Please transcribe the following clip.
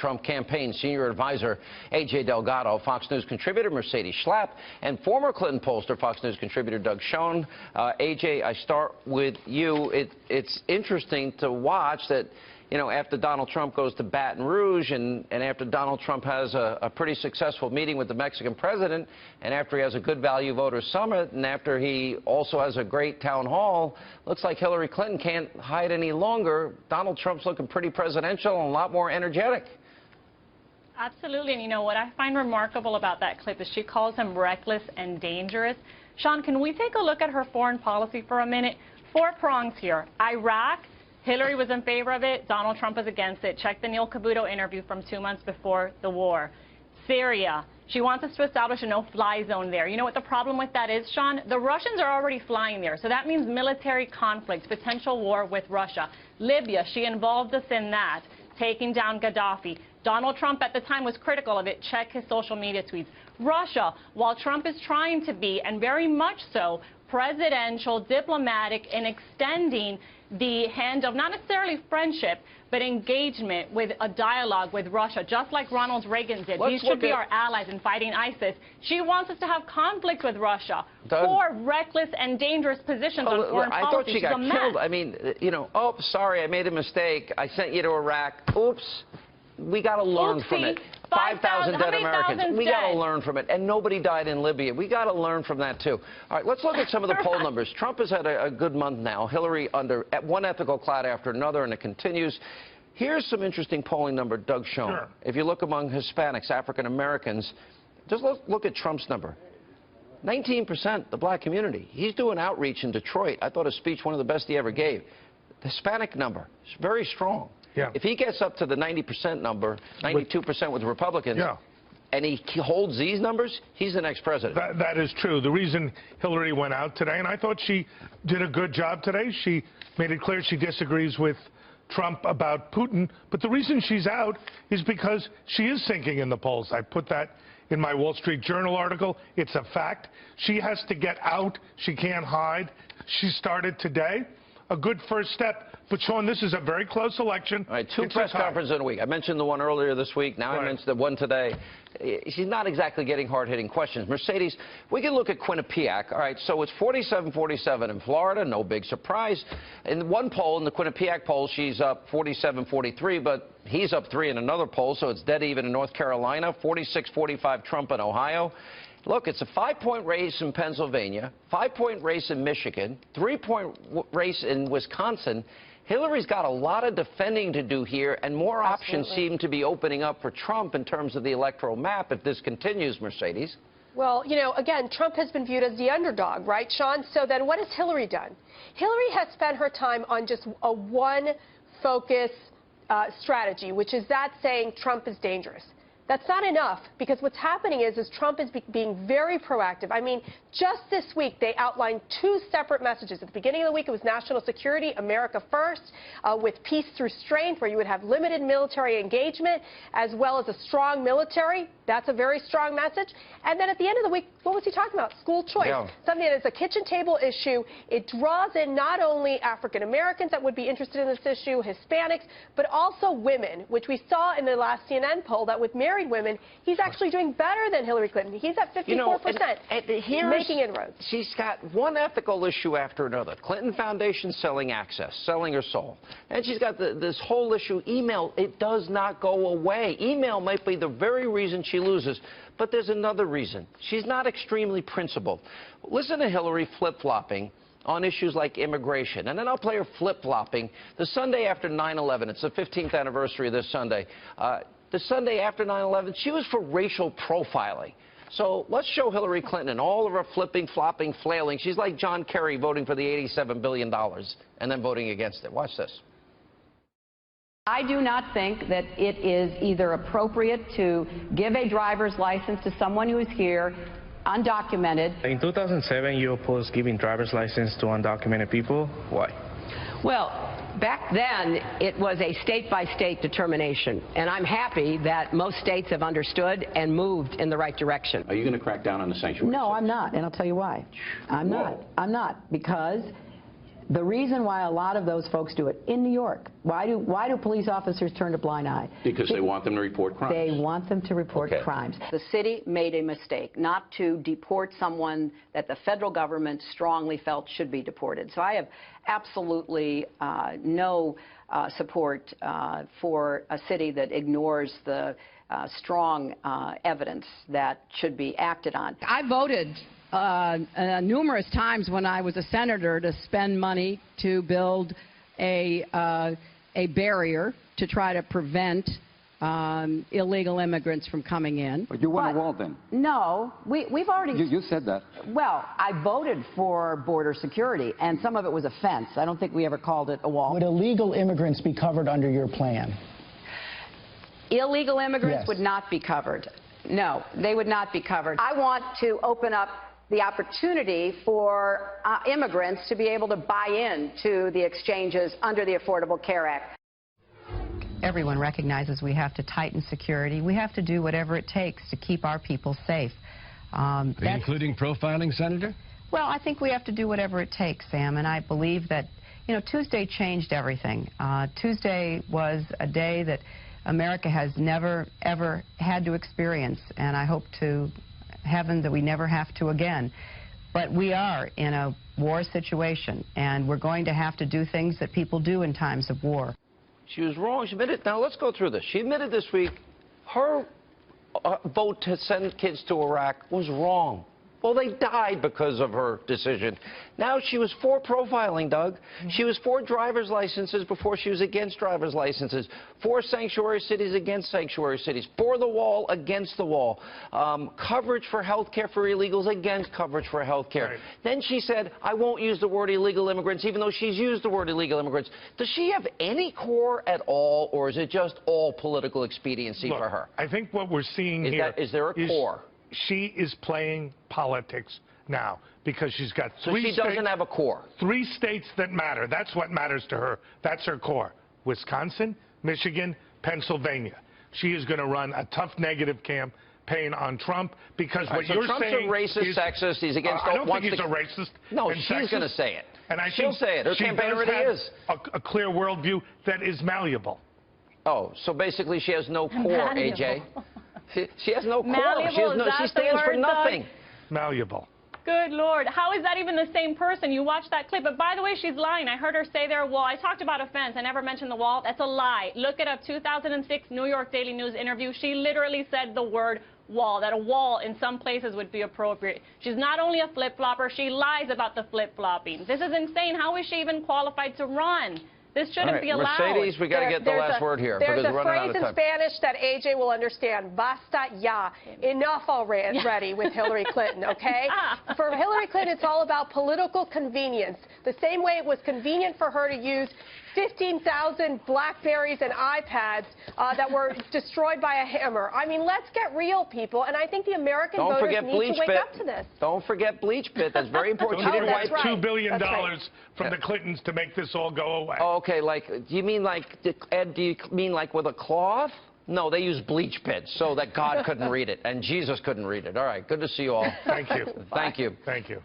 Trump campaign senior advisor A.J. Delgado, Fox News contributor Mercedes Schlapp, and former Clinton pollster Fox News contributor Doug Schoen. A.J., I start with you. It's interesting to watch that, you know, after Donald Trump goes to Baton Rouge and after Donald Trump has a pretty successful meeting with the Mexican president, and after he has a good value voters summit, and after he also has a great town hall, looks like Hillary Clinton can't hide any longer. Donald Trump's looking pretty presidential and a lot more energetic. Absolutely, and you know what I find remarkable about that clip is she calls him reckless and dangerous. Sean, can we take a look at her foreign policy for a minute? 4 prongs here. Iraq. Hillary was in favor of it. Donald Trump was against it. Check the Neil Cavuto interview from 2 months before the war. Syria. She wants us to establish a no-fly zone there. You know what the problem with that is, Sean? The Russians are already flying there, so that means military conflict, potential war with Russia. Libya, she involved us in that, taking down Gaddafi. Donald Trump at the time was critical of it. Check his social media tweets. Russia, while Trump is trying to be, and very much so, presidential, diplomatic, in extending the hand of not necessarily friendship, but engagement with a dialogue with Russia, just like Ronald Reagan did. These should be our allies in fighting ISIS. She wants us to have conflict with Russia. Doug, 4 reckless and dangerous positions on foreign policy. I thought she got killed. I mean, you know, oh, sorry, I made a mistake. I sent you to Iraq. Oops. We got to learn from it. 5,000 dead Americans. We got to learn from it. And nobody died in Libya. We got to learn from that, too. All right, let's look at some of the poll numbers. Trump has had a good month now. Hillary under at one ethical cloud after another, and it continues. Here's some interesting polling number, Doug Schoen. Sure. If you look among Hispanics, African Americans, just look at Trump's number. 19%, the black community. He's doing outreach in Detroit. I thought his speech one of the best he ever gave. The Hispanic number is very strong. Yeah. If he gets up to the 90% number, 92% with Republicans, and he holds these numbers, he's the next president. That is true. The reason Hillary went out today, and I thought she did a good job today, she made it clear she disagrees with Trump about Putin, but the reason she's out is because she is sinking in the polls. I put that in my Wall Street Journal article. It's a fact. She has to get out. She can't hide. She started today. A good first step. But, Sean, this is a very close election. All right, 2 press conferences in a week. I mentioned the one earlier this week. Now I mentioned the one today. She's not exactly getting hard-hitting questions. Mercedes, we can look at Quinnipiac. All right, so it's 47-47 in Florida. No big surprise. In one poll, in the Quinnipiac poll, she's up 47-43, but he's up 3 in another poll, so it's dead even in North Carolina. 46-45 Trump in Ohio. Look, it's a 5-point race in Pennsylvania, 5-point race in Michigan, 3-point race in Wisconsin. Hillary's got a lot of defending to do here, and more options seem to be opening up for Trump in terms of the electoral map if this continues, Mercedes. Well, you know, again, Trump has been viewed as the underdog, right, Sean? So then what has Hillary done? Hillary has spent her time on just a one-focus strategy, which is that saying Trump is dangerous. That's not enough, because what's happening is Trump is being very proactive. I mean, just this week, they outlined 2 separate messages. At the beginning of the week, it was national security, America first, with peace through strength, where you would have limited military engagement, as well as a strong military. That's a very strong message. And then at the end of the week, what was he talking about? School choice. Yeah. Something that is a kitchen table issue. It draws in not only African Americans that would be interested in this issue, Hispanics, but also women, which we saw in the last CNN poll that with married women, he's actually doing better than Hillary Clinton. He's at 54%, making inroads. She's got one ethical issue after another. Clinton Foundation selling access, selling her soul. And she's got this whole issue, email. It does not go away. Email might be the very reason she loses. But there's another reason. She's not extremely principled. Listen to Hillary flip-flopping on issues like immigration. And then I'll play her flip-flopping the Sunday after 9/11. It's the 15th anniversary of this Sunday. The Sunday after 9/11, she was for racial profiling. So let's show Hillary Clinton and all of her flipping, flopping, flailing. She's like John Kerry voting for the $87 billion and then voting against it. Watch this. I do not think that it is either appropriate to give a driver's license to someone who is here undocumented. In 2007, you opposed giving driver's license to undocumented people. Why? Well, back then, it was a state-by-state determination, and I'm happy that most states have understood and moved in the right direction. Are you going to crack down on the sanctuary? No, I'm not, and I'll tell you why. I'm not, because The reason why a lot of those folks do it in New York, why do police officers turn a blind eye? Because they want them to report crimes. They want them to report crimes. The city made a mistake not to deport someone that the federal government strongly felt should be deported. So I have absolutely no support for a city that ignores the strong evidence that should be acted on. I voted numerous times when I was a senator to spend money to build a barrier to try to prevent illegal immigrants from coming in. But you want a wall then? No, we've already... You said that. Well, I voted for border security, and some of it was a fence. I don't think we ever called it a wall. Would illegal immigrants be covered under your plan? Illegal immigrants Yes. would not be covered. No, they would not be covered. I want to open up the opportunity for immigrants to be able to buy into the exchanges under the Affordable Care Act. Everyone recognizes we have to tighten security. We have to do whatever it takes to keep our people safe. Including profiling, Senator? Well, I think we have to do whatever it takes, Sam, and I believe that, you know, Tuesday changed everything. Tuesday was a day that America has never, ever had to experience, and I hope to heaven that we never have to again. But we are in a war situation, and we're going to have to do things that people do in times of war. She was wrong. She admitted. Now, let's go through this. She admitted this week her vote to send kids to Iraq was wrong. Well, they died because of her decision. Now, she was for profiling, Doug. She was for driver's licenses before she was against driver's licenses. For sanctuary cities against sanctuary cities. For the wall against the wall. Coverage for health care for illegals against coverage for health care. Right. Then she said, I won't use the word illegal immigrants, even though she's used the word illegal immigrants. Does she have any core at all, or is it just all political expediency for her? I think what we're seeing here is there a core? She is playing politics now because she's got three states. So she doesn't have a core. 3 states that matter. That's what matters to her. That's her core. Wisconsin, Michigan, Pennsylvania. She is going to run a tough negative campaign on Trump because what you're Trump's saying a racist, is, sexist. He's against. I don't think he's a racist. No, and she's going to say it. And she'll say it. Her campaign already is. A clear worldview that is malleable. Oh, so basically she has no core, AJ. She has no core. Malleable, she stands for nothing. Malleable. Good Lord. How is that even the same person? You watch that clip. But by the way, she's lying. I heard her say there, well, I talked about a fence. I never mentioned the wall. That's a lie. Look it up. 2006 New York Daily News interview. She literally said the word wall, that a wall in some places would be appropriate. She's not only a flip-flopper, she lies about the flip-flopping. This is insane. How is she even qualified to run? This shouldn't be allowed. Mercedes, we got to get the last word here. There's a phrase in Spanish that AJ will understand. Basta ya. Enough already with Hillary Clinton, okay? For Hillary Clinton, it's all about political convenience. The same way it was convenient for her to use 15,000 Blackberries and iPads that were destroyed by a hammer. I mean, let's get real, people. And I think the American voters need to wake up to this. Don't forget Bleach Pit. That's very important. She didn't wipe $2 billion from the Clintons to make this all go away. Oh, okay, like, do you mean like, Ed, do you mean like with a cloth? No, they use bleach pits so that God couldn't read it and Jesus couldn't read it. All right, good to see you all. Thank you. Thank you. Thank you.